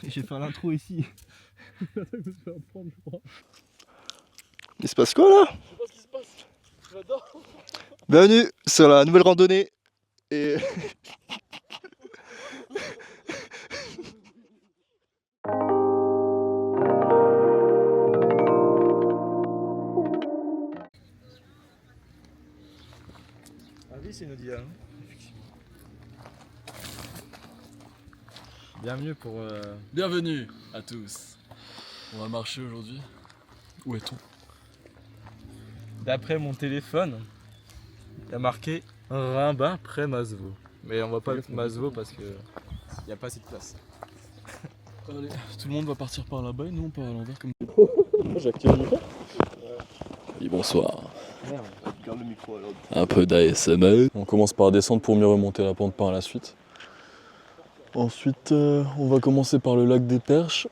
J'ai fait l'intro ici. Il se passe quoi là? Je sais pas ce qui se passe. J'adore. Bienvenue sur la nouvelle randonnée. Et Ah oui, c'est une Odia. Bienvenue pour. Bienvenue à tous. On va marcher aujourd'hui. Où est-on? D'après mon téléphone, il y a marqué Rimbin près Masevaux. Mais on va pas Masevaux parce que il n'y a pas assez de place. Allez, tout le monde va partir par là-bas et nous on part à l'envers comme. J'ai activé le micro. Et bonsoir. Merde. garde le micro alors. Un peu d'ASMR. On commence par descendre pour mieux remonter la pente par la suite. Ensuite, on va commencer par le lac des Perches.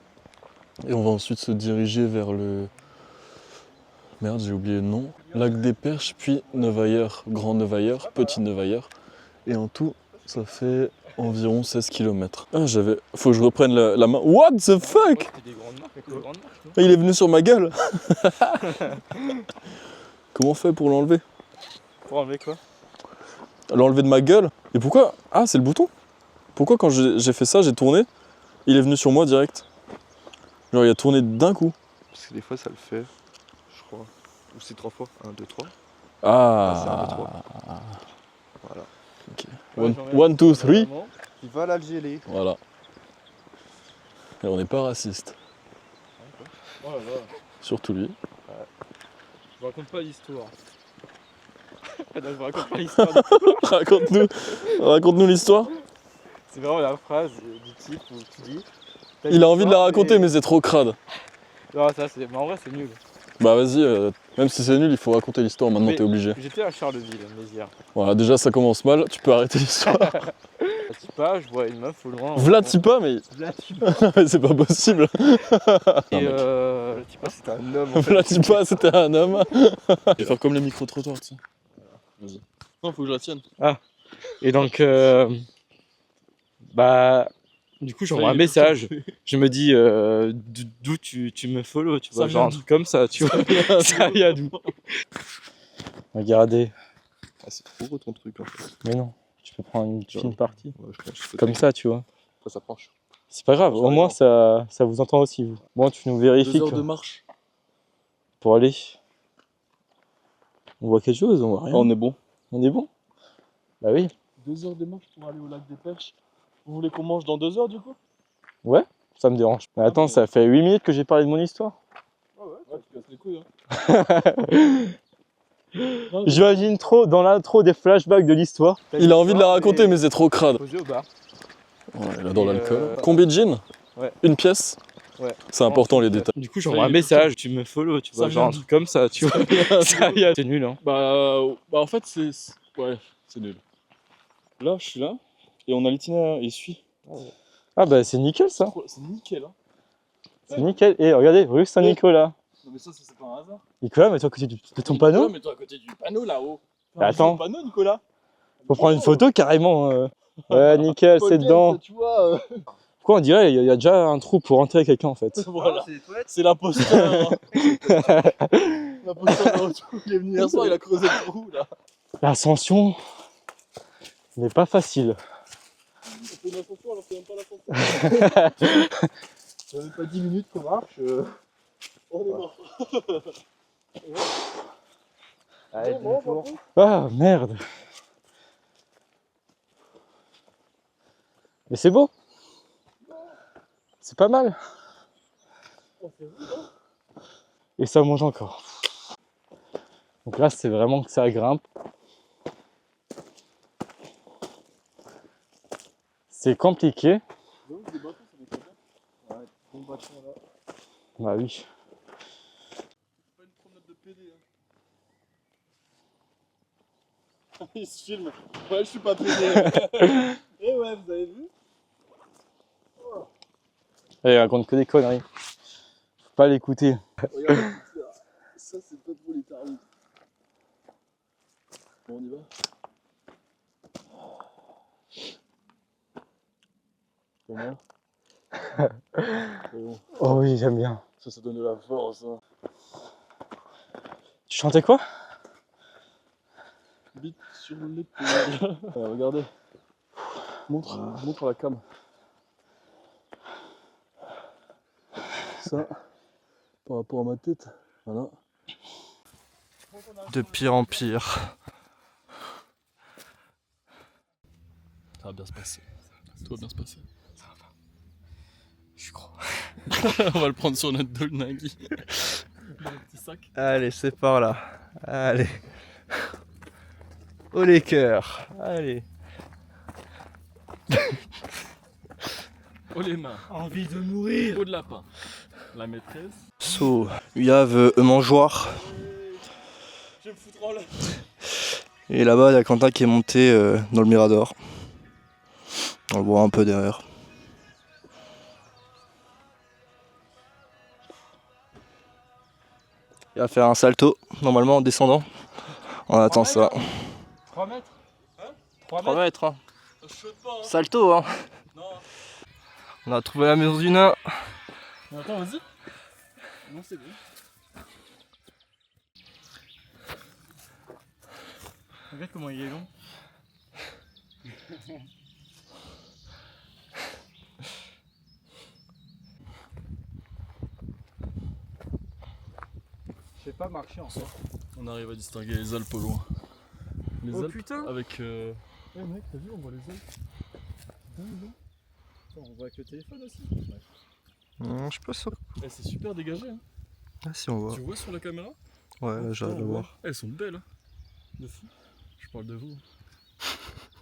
Et on va ensuite se diriger vers le... Merde, j'ai oublié le nom. Lac des Perches, puis Neuvailleur, Grand Neuvailleur, Petit Neuvailleur. Et en tout, ça fait environ 16 km. Ah, faut que je reprenne la main. What the fuck? Des grandes marques avec des grandes marques. Ah, il est venu sur ma gueule. Comment on fait pour l'enlever? Pour enlever quoi? L'enlever de ma gueule? Et pourquoi? Ah, c'est le bouton. Pourquoi quand j'ai fait ça, j'ai tourné, il est venu sur moi direct? Genre il a tourné d'un coup. Parce que des fois ça le fait, je crois. Ou c'est 3 fois. 1, 2, 3. Ah, c'est un peu trop. Voilà. Ok. One, two, three. Il va l'algéler. Voilà. Et on n'est pas raciste. Oh là là. Surtout lui. Je vous raconte pas l'histoire. Non, je vous raconte pas l'histoire. Raconte-nous l'histoire. C'est vraiment la phrase du type où tu dis. Il a envie de la raconter, mais c'est trop crade. Non, ça c'est. Mais en vrai, c'est nul. Bah vas-y, même si c'est nul, il faut raconter l'histoire, maintenant Mais- t'es obligé. J'étais à Charleville, Mézières. Voilà, déjà ça commence mal, tu peux arrêter l'histoire. Vlatipa, je vois une meuf au loin. Vlatipa, mais Vlatipa. c'est pas possible. Et Vlatipa, c'était un homme. En fait. Vlatipa, c'était un homme. Je vais faire comme les micro-trottoirs, tu sais. Vas-y. Non, faut que je la tienne. Et donc, bah, du coup, j'envoie un message. Je me dis, d'où tu me follow, tu vois, Ça genre un vient truc comme ça, tu vois. Ça vient d'où? Regardez. Ah, c'est trop gros ton truc en fait. Mais non, tu peux prendre une fine partie. Ouais, je pense que Comme ça, tu vois. ça penche. C'est pas grave, au moins ça vous entend aussi, vous. Bon, tu nous vérifies 2 heures de marche. pour aller. On voit quelque chose, on voit rien. On est bon. On est bon? Bah oui. 2 heures de marche pour aller au lac des Perches. Vous voulez qu'on mange dans 2 heures du coup? Ouais, ça me dérange. Mais attends, ça fait 8 minutes que j'ai parlé de mon histoire. Ouais, tu casses les couilles. Hein. J'imagine trop dans l'intro des flashbacks de l'histoire. Il a envie de la raconter, mais c'est trop crade. Posé au bar. Ouais, il adore Et l'alcool. Combien de gin? Ouais. Une pièce? Ouais. C'est important les détails. Du coup, j'envoie un message, tu me follow, tu vois, Ça genre vient un truc comme ça, tu vois. Ça vient. C'est nul, hein. Bah en fait, ouais, c'est nul. Là, je suis là, et on a l'itinéraire, il suit. Ah bah c'est nickel ça. C'est nickel, hein. C'est nickel. Et regardez, rue Saint-Nicolas. Non, mais ça, c'est pas un hasard. Nicolas, mets-toi à côté de ton panneau. Mais toi, à côté du panneau là-haut. Bah, attends. Panneau, Nicolas. Faut prendre une photo carrément. Ouais, nickel, c'est dedans. Tu vois. Pourquoi on dirait il y a déjà un trou pour entrer quelqu'un en fait. Voilà. C'est les toilettes. C'est l'imposteur. L'imposteur de retour. Il est venu hier soir, il a creusé le trou là. L'ascension n'est pas facile. On fait une ascension alors que c'est même pas l'ascension. Ça fait pas 10 minutes qu'on marche. On est mort. Allez, demi-tour. Ah merde. Mais c'est beau. C'est pas mal. Et ça monte encore. Donc là c'est vraiment que ça grimpe. C'est compliqué. Des bateaux, ça fait quoi? Ouais, bon bâtiment là. Bah oui. Pas une promenade de PD. Hein. Il se filme. Ouais, je suis pas PD. Eh ouais, vous avez vu? Il raconte que des conneries. Faut pas l'écouter. Regarde, ça c'est pas pour les tarifs. Bon, on y va. Comment? Oh oui, j'aime bien. Ça donne de la force. Hein. Tu chantais quoi? Bite sur l'épaule. Regardez. Montre à la cam. Ça, par rapport à ma tête, voilà. De pire en pire. Ça va bien se passer. Tout va bien se passer. Je crois. On va le prendre sur notre dos, le Nagui. Dans le petit sac. Allez, c'est par là. Allez. Oh les cœurs. Allez. Oh les mains. Envie de mourir. Haut de lapin. La maîtresse. So, we have a mangeoire. Je vais me foutre en l'air. Et là-bas, il y a Quentin qui est monté dans le Mirador. On le voit un peu derrière. Il va faire un salto, normalement en descendant. On attend ça. 3 mètres. 3 mètres, hein. Je saute pas, hein. Salto, hein. Non. On a trouvé la maison du nain. Attends, vas-y. Non, c'est bon. Regarde comment il est long. Je sais pas marcher en soi. On arrive à distinguer les Alpes au loin. Les Oh Alpes putain. avec... Eh mec, t'as vu, on voit les Alpes. Attends, on voit avec le téléphone aussi. Je suis pas sûr. Eh, c'est super dégagé. Hein. Ah si on voit. Tu vois sur la caméra? Ouais, là j'arrive à le voir. Elles sont belles. Hein. De fou. Je parle de vous.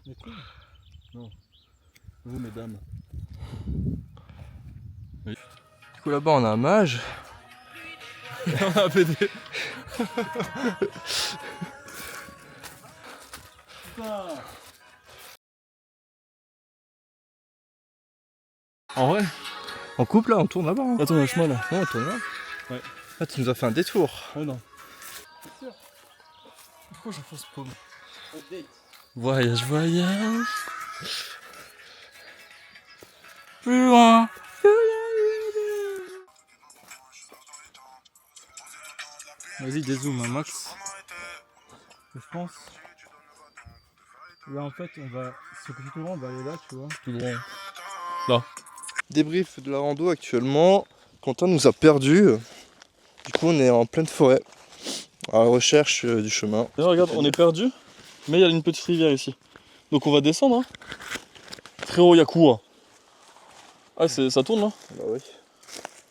Mais cool. Non. Vous, mesdames. Du coup là-bas on a un mage. On a un PD. En vrai? On coupe là, on tourne là-bas. Hein. Attends, il y a un chemin là. Ouais, on tourne là. Ouais. Ah, tu nous as fait un détour. Ouais, non. C'est sûr. Pourquoi j'ai fausse paume? Voyage, voyage. Plus loin. Vas-y, dézoom un max. Je pense. Là en fait, on va. Si on continue tout droit, on va aller là, tu vois. Tout droit. Débrief de la rando actuellement. Quentin nous a perdus. Du coup on est en pleine forêt. À la recherche du chemin. Là, regarde, on est perdu, mais il y a une petite rivière ici. Donc on va descendre. Hein. Frérot, il y a quoi? Ah, ça tourne là? Bah oui.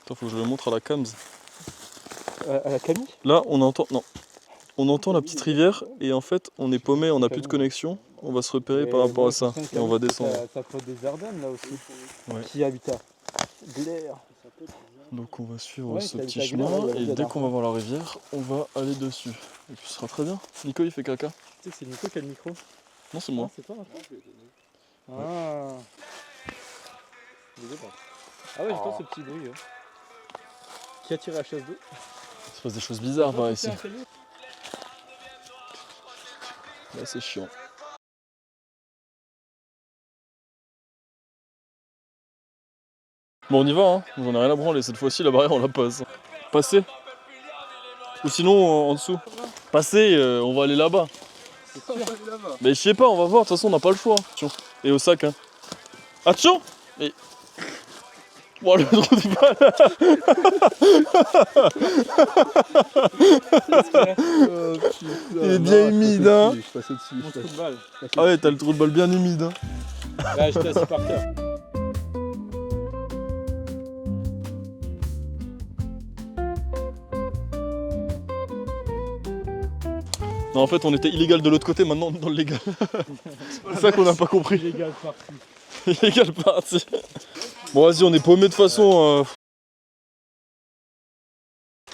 Attends, faut que je le montre à la cams. À la Camille. Là, on entend. Non. On entend la petite rivière et en fait, on est paumé, on n'a plus de connexion. On va se repérer par rapport à ça et on va descendre. Ça peut des Ardennes là aussi. Ouais. Qui habite à Blair. Donc on va suivre Ouais, ce t'as petit vu ta chemin gueule, et la dès dernière qu'on va voir la rivière, on va aller dessus. Et puis ce sera très bien. Nico il fait caca. Tu sais que c'est Nico qui a le micro. Non c'est moi. Ah, c'est toi maintenant. Ah. Ah ouais, j'entends ce petit bruit. Hein. Qui a tiré la chasse d'eau? Il se passe des choses bizarres par ici. Là c'est chiant. Bon on y va hein, j'en ai rien à branler, cette fois-ci la barrière on la passe. Passer. Ou sinon en dessous. Passer, on va aller là-bas. Mais je sais pas, on va voir, de toute façon on n'a pas le choix. Attention. Et au sac hein. Attention. Mais... Oh le trou de balle. Il est bien humide hein. Je passe au-dessus. Mon trou de balle. Ah ouais t'as le trou de balle bien humide hein. Là j'étais assis par terre. Non en fait on était illégal de l'autre côté, maintenant on est dans le légal. C'est ça qu'on n'a pas compris. Illégal parti. Illégal parti. Bon vas-y on est paumé de toute façon.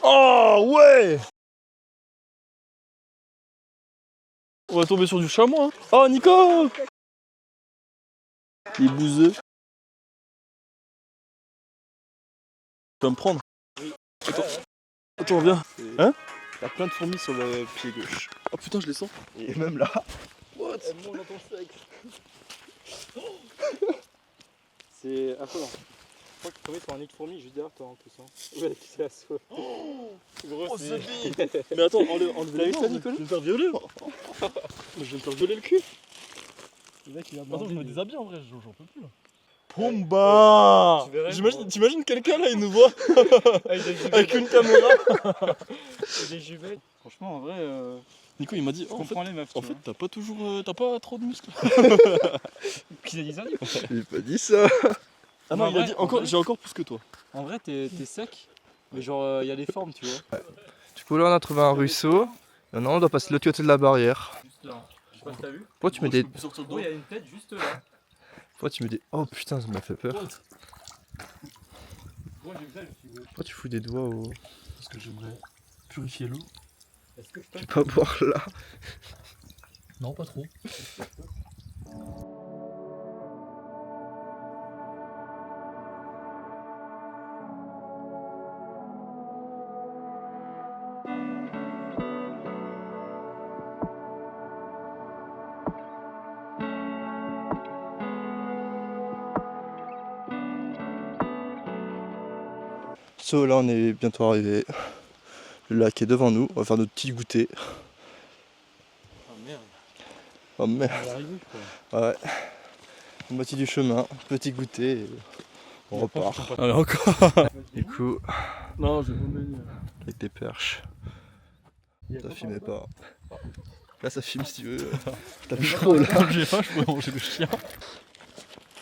Oh ouais. On va tomber sur du chamois hein. Oh Nico. Il est bouseux. Tu vas me prendre? Oui. Attends viens. Hein? Il y a plein de fourmis sur le pied gauche. Oh putain je les sens. Et même là. What? C'est affolant. Je crois qu'il est tombé sur un nid de fourmis juste derrière toi en plus. Hein. Ouais, c'est la sauce. Gros, c'est... Mais attends, enlevez T'as la vu ça, Nicolas? Je vais me faire violer. Je vais me faire violer le cul. Le mec, il a attends, je me déshabille en vrai, j'en peux plus là. Ouais. Pomba Tu verrais, T'imagines quelqu'un là, il nous voit avec une caméra. des jumelles. Franchement, en vrai, Nico, il m'a dit, je comprends les meufs. en fait, t'as pas trop de muscles. Qui a dit ça, Nico? J'ai pas dit ça. Ah Non, non, il a ouais, dit, en vrai. j'ai encore plus que toi. En vrai, t'es sec, mais genre, il y a des formes, tu vois. Du coup, là, on a trouvé un ruisseau. Maintenant, on doit passer de l'autre côté de la barrière. Juste là. Je sais pas si t'as vu. Pourquoi tu mets des. Oh, il y a une tête juste là. Pourquoi tu mets des. Oh putain, ça m'a fait peur. Moi, j'ai vu ça, je me suis dit, Pourquoi tu fous des doigts au. Parce que j'aimerais purifier l'eau. est-ce que je peux... Tu peux pas boire là. Non, pas trop. So, là, on est bientôt arrivé. Le lac est devant nous. On va faire notre petit goûter. Oh merde. Oh merde. On va arriver, je crois. Ouais. Moitié du chemin. Petit goûter. Et on repart. Allez, encore. Du coup, Non, je vais vous mener. avec des perches. Ça filmait pas. Là, ça filme si tu veux. T'as plus trop là. Tant que j'ai faim, je pourrais manger le chien.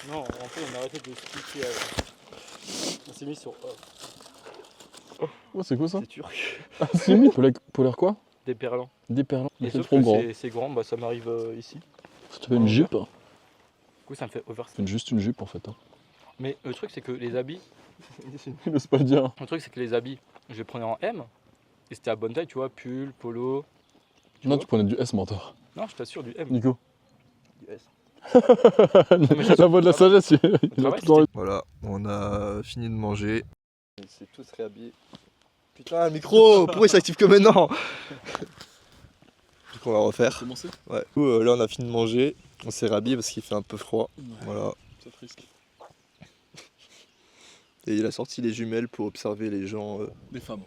Non, en fait, on a arrêté de se piquer avant. On s'est mis sur off. Ouais, c'est quoi ça? C'est turc. Ah, c'est mis polaire quoi? Des perlants. Des perlants. Et C'est sauf trop que grand. c'est grand, bah ça m'arrive ici. Ça te fait une jupe? Du coup, ça me fait oversize. C'est juste une jupe en fait. Hein. Mais le truc, c'est que les habits, Il n'ose pas le dire. le truc, c'est que les habits, je les prenais en M. Et c'était à bonne taille, tu vois, pull, polo. Non, vois tu prenais du S mentor. Non, je t'assure, du M. Nico. Du S. La voix de la sagesse, il a travail, tout dans les... Voilà, on a fini de manger. On s'est tous réhabillés. Putain, le micro, pourquoi il s'active que maintenant? Du coup, on va refaire. Commencer? Ouais. Du coup, là, on a fini de manger. On s'est réhabillé parce qu'il fait un peu froid. Voilà. Ça te risque. Et il a sorti les jumelles pour observer les gens, Des femmes.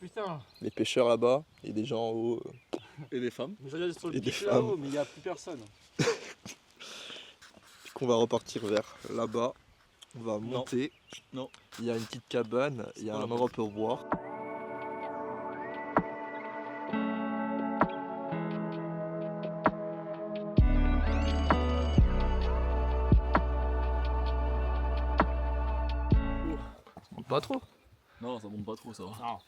Putain, les pêcheurs là-bas et des gens en haut. Et des femmes. mais je regarde sur le Et des pic là-haut, mais il n'y a plus personne. Du coup, on va repartir vers là-bas. On va monter. Non. Il y a une petite cabane, il y a un endroit pour boire. Pas trop. Non, ça monte pas trop, ça va. Non.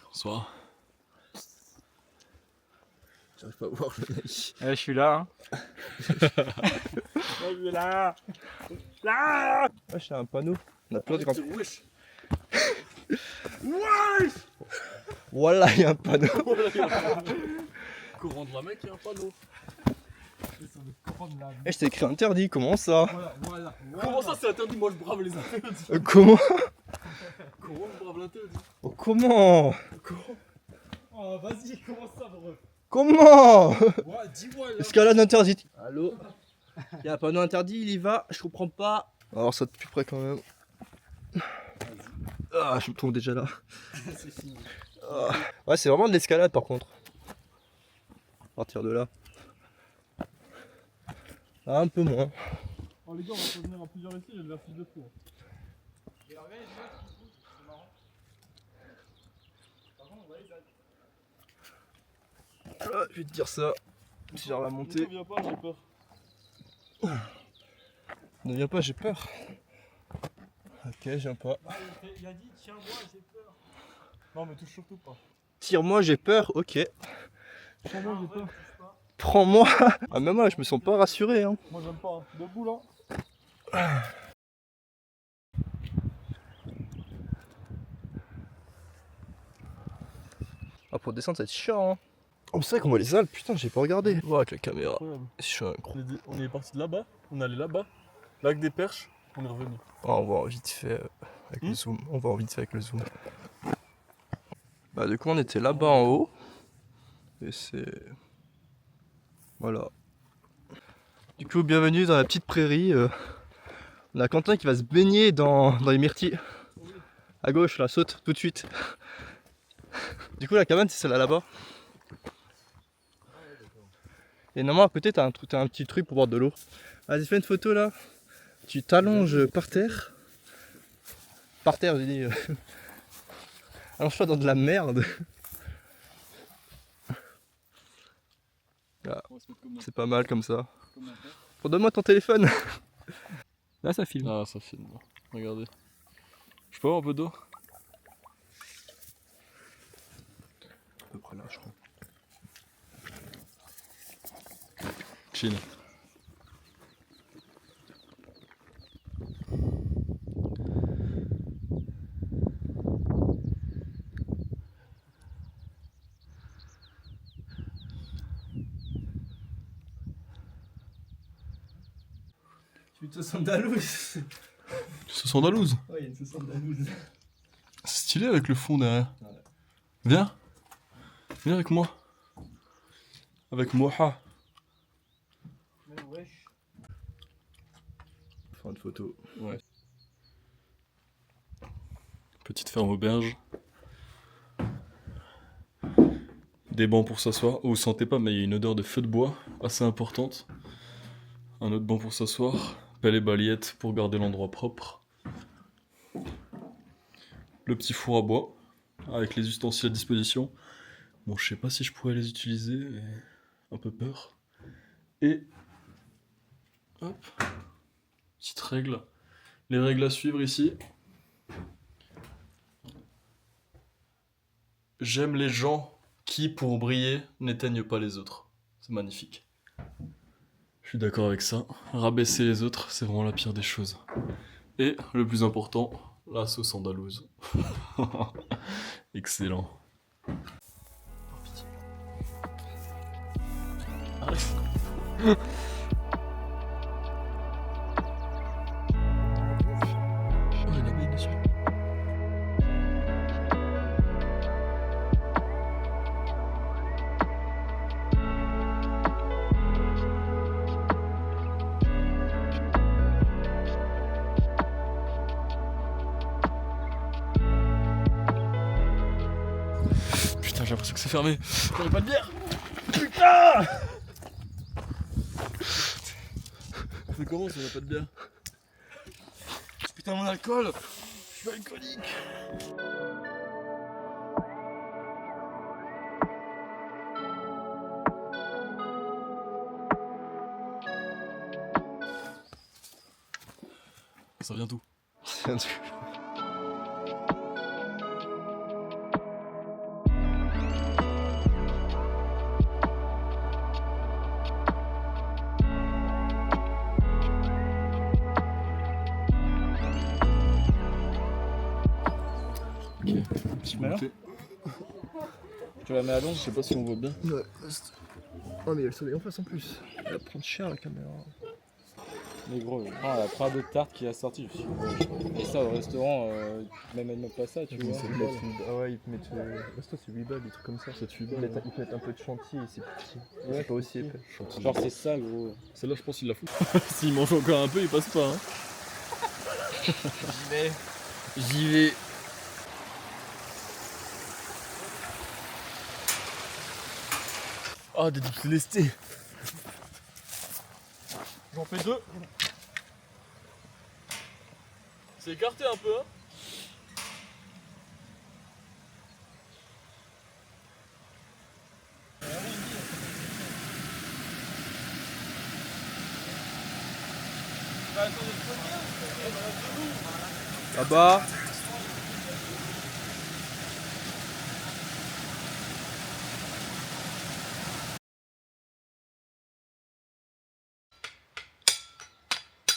Bonsoir. J'arrive pas à voir le mec. Je suis là. Hein. Je suis là. Là. Ouais, c'est un panneau. On a plein de grands. Wesh. Voilà, il y a un panneau. Courant de la mec, il y a un panneau. Eh, je t'ai écrit interdit, comment ça? Voilà. Comment ça, c'est interdit? Moi, je brave les interdits. Comment? Comment je brave l'interdit? Oh, comment? Oh, vas-y, commence ça, bro. Comment? Ouais, dis-moi là. Escalade interdite. Allô? Il y a un panneau interdit, il y va, je comprends pas. Alors ça de plus près quand même. Ah, je me trouve déjà là. C'est fini. Ah. Ouais, c'est vraiment de l'escalade par contre. À partir de là. Ah, un peu moins. Oh les gars, on va pas venir à plusieurs ici, j'ai le vertige de fou. Ah, je vais te dire ça. Si j'arrive à monter. Ne viens pas, j'ai peur. Ne viens pas, j'ai peur. Ok, je viens pas. Il a dit, tiens-moi, j'ai peur. Non, mais touche surtout pas. Tire-moi, j'ai peur, ok. Tiens-moi, j'ai peur. Prends-moi. Ah, même moi, je me sens pas rassuré. Hein. Moi, j'aime pas. Debout là. Ah, pour descendre, ça va être chiant. Hein. Oh, c'est vrai qu'on voit les Alpes, putain, j'ai pas regardé. Oh, avec la caméra. Incroyable. C'est chiant, gros. On est parti de là-bas, on est allé là-bas, lac des Perches, on est revenu. Oh, on voit vite fait avec le zoom. On voit vite fait avec le zoom. Bah, du coup, on était là-bas en haut. Et c'est. Voilà. Du coup, bienvenue dans la petite prairie. On On a Quentin qui va se baigner dans les myrtilles. À gauche, là, saute tout de suite. Du coup, la cabane, c'est celle-là là-bas. Et normalement, à côté, t'as un petit truc pour boire de l'eau. Vas-y, fais une photo là. Tu t'allonges par terre. Par terre, j'ai dit. Allonge-toi dans de la merde. Là, c'est pas mal comme ça. Donne-moi ton téléphone. Là, ça filme. Ah, ça filme. Regardez. Je peux avoir un peu d'eau? À peu près là, je crois. Chill. Tu te sens andalouse. Sauce andalouse. Ouais, il y a une sauce andalouse. C'est stylé avec le fond derrière. Ouais. Viens. Viens avec moi. Avec Moha. Fin de photo. Ouais. Petite ferme auberge. Des bancs pour s'asseoir. Oh, vous sentez pas, mais il y a une odeur de feu de bois assez importante. Un autre banc pour s'asseoir. Pelle et balayette pour garder l'endroit propre. Le petit four à bois avec les ustensiles à disposition. Bon, je sais pas si je pourrais les utiliser, mais un peu peur. Et hop, petite règle. Les règles à suivre ici. J'aime les gens qui, pour briller, n'éteignent pas les autres. C'est magnifique. Je suis d'accord avec ça. Rabaisser les autres, c'est vraiment la pire des choses. Et le plus important, la sauce andalouse. Excellent. Oh, il y a une abeille dessus. Putain, j'ai l'impression que c'est fermé. J'aurais pas de bière. Putain! C'est comment ça, n'a pas de bière? Putain, mon alcool! Je suis alcoolique! Ça vient d'où? Ok, petit mets là goûter. Tu la mets à l'ombre? Je sais pas si on voit bien. Ouais, oh, mais il y a le soleil en face en plus. Elle va prendre cher la caméra. Mais gros, la prend de tarte qui a sorti. Je suis et ça au restaurant, même elle me pas ça, tu vois. Ah ouais, ils te mettent. Resto, c'est 8 balles, des trucs comme ça. Ça tue Ils te mettent un peu de chantier et c'est petit. Ouais, C'est pas aussi épais. Genre c'est ça gros. Celle-là, je pense qu'il la fout. S'il mange encore un peu, il passe pas. Hein. J'y vais. J'y vais. Ah, des dips lestés. J'en fais 2. C'est écarté un peu, hein. Là-bas.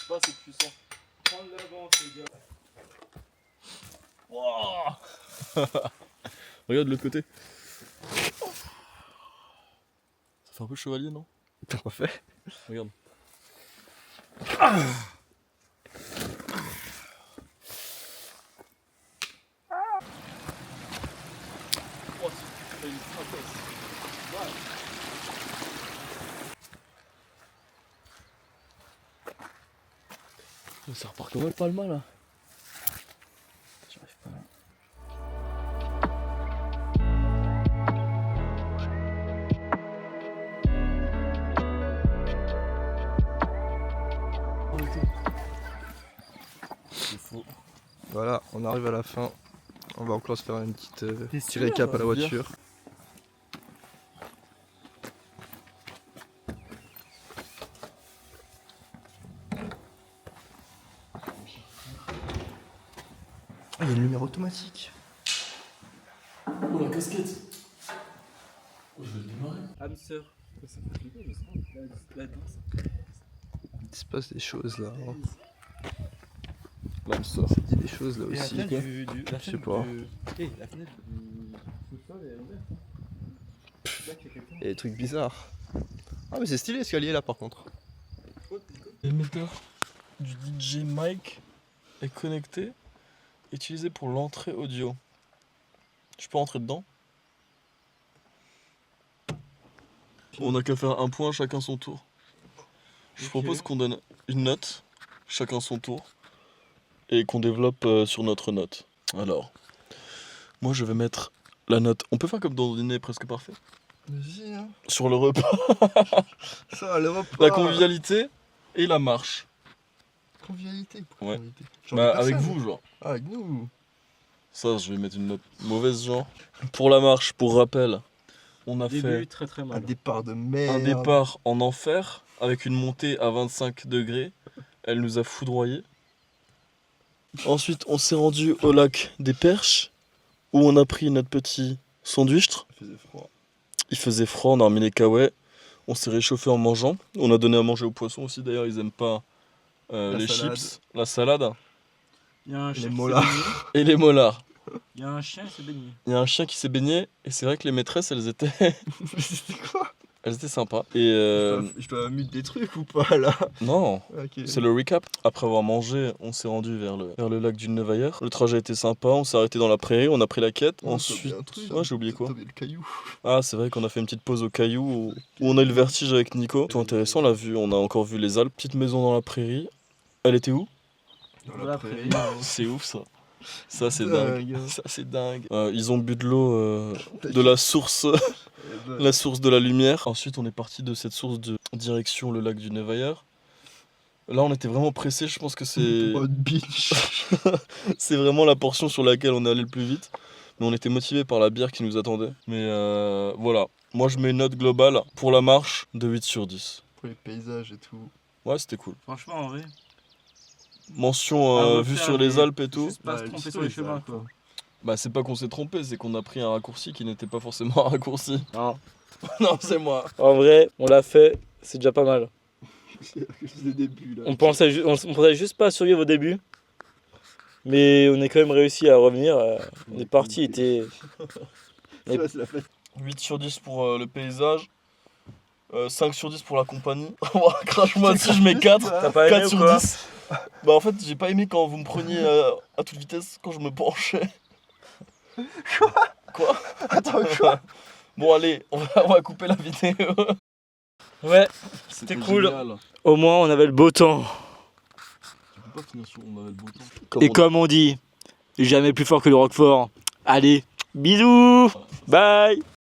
Pas assez puissant. Prends l'avant, les gars. Wow. Regarde de l'autre côté. Ça fait un peu chevalier, non? T'as pas fait? Regarde. Oh, c'est une trapèze. Ça repart comme le palma là. J'arrive pas là. C'est faux. Voilà, on arrive à la fin. On va encore se faire une petite petit sûr, récap à la bien. voiture. Ah, il y a une lumière automatique. Oh la casquette. Oh, je vais le démarrer. Hamster. Ça fait flipper, mais ça. Il se passe des choses là. Hein. L'âme sort. Il y a des choses là aussi. la quoi. fenêtre Je sais pas. la fenêtre du sous-sol est ouverte. Là, qu'il y a quelqu'un. Il y a des trucs bizarres. Ah mais c'est stylé l'escalier là par contre. L'émetteur du DJ Mike est connecté, utilisé pour l'entrée audio. Je peux rentrer dedans? On n'a qu'à faire un point chacun son tour. Je propose qu'on donne une note, chacun son tour, et qu'on développe sur notre note. Alors, moi je vais mettre la note. On peut faire comme dans le dîner presque parfait. Vas-y hein. Sur le repas, Ça, le repas. la convivialité et la marche. Convivialité. Pourquoi Ouais. convivialité Genre Bah, de avec personnes. vous, genre. Ah, avec nous. Ça, je vais mettre une note mauvaise, genre. Pour la marche, pour rappel, on a Début fait très très Un mal. départ de merde. un départ en enfer avec une montée à 25 degrés. Elle nous a foudroyés. Ensuite, on s'est rendu au lac des Perches où on a pris notre petit sandwich. Il faisait froid. Il faisait froid, on a remis les caouets. On s'est réchauffé en mangeant. On a donné à manger aux poissons aussi, d'ailleurs, ils aiment pas les salade. chips, la salade Il y a un chien qui s'est mollahs. baigné. et les molars. Il y a un chien qui s'est baigné. Il y a un chien qui s'est baigné et c'est vrai que les maîtresses, elles étaient, C'était quoi elles étaient sympas. Et Je dois mute des trucs ou pas là? non, Ok. c'est le recap. Après avoir mangé, on s'est rendu vers le lac du Nevailleur. Le trajet était sympa, on s'est arrêté dans la prairie, on a pris la quête. Oh, Ensuite, t'as oublié un truc, ouais, j'ai oublié quoi? T'as oublié le caillou. Ah, c'est vrai qu'on a fait une petite pause au caillou où on a eu le vertige avec Nico. Tout intéressant, la vue, on a encore vu les Alpes. Petite maison dans la prairie. Elle était où? Dans Voilà, la prairie. C'est ouf ça. Ça c'est dingue. Dingue. Ça c'est dingue. Ils ont bu de l'eau de la source, la source de la lumière. Ensuite on est parti de cette source de direction le lac du Nevailleur. Là on était vraiment pressé, je pense que c'est Droite bitch. c'est vraiment la portion sur laquelle on est allé le plus vite. Mais on était motivé par la bière qui nous attendait. Mais voilà, moi je mets une note globale pour la marche de 8 sur 10. Pour les paysages et tout. Ouais c'était cool. Franchement, en vrai. Mention à vue refaire, sur les mais Alpes et tout. Juste pas se Ouais, tromper l'histoire, sur les les chemins, Alpes, quoi. Bah c'est pas qu'on s'est trompé, c'est qu'on a pris un raccourci qui n'était pas forcément un raccourci. Non. Non c'est moi. En vrai, on l'a fait, c'est déjà pas mal. C'est le début là. On pensait juste pas survivre au début. Mais on est quand même réussi à revenir. On est parti, était. C'est vrai, c'est la fête. 8 sur 10 pour le paysage. 5 sur 10 pour la compagnie. Crache-moi dessus, je mets 4. T'as pas 4 aimé ou sur quoi? 10. Bah en fait j'ai pas aimé quand vous me preniez à toute vitesse quand je me penchais. Quoi? Attends, quoi? Bon allez, on va couper la vidéo. Ouais, c'était cool. Génial. Au moins on avait le beau temps. Tu peux pas finir sur on avait le beau temps. Et comme on dit, jamais plus fort que le Roquefort. Allez, bisous, bye.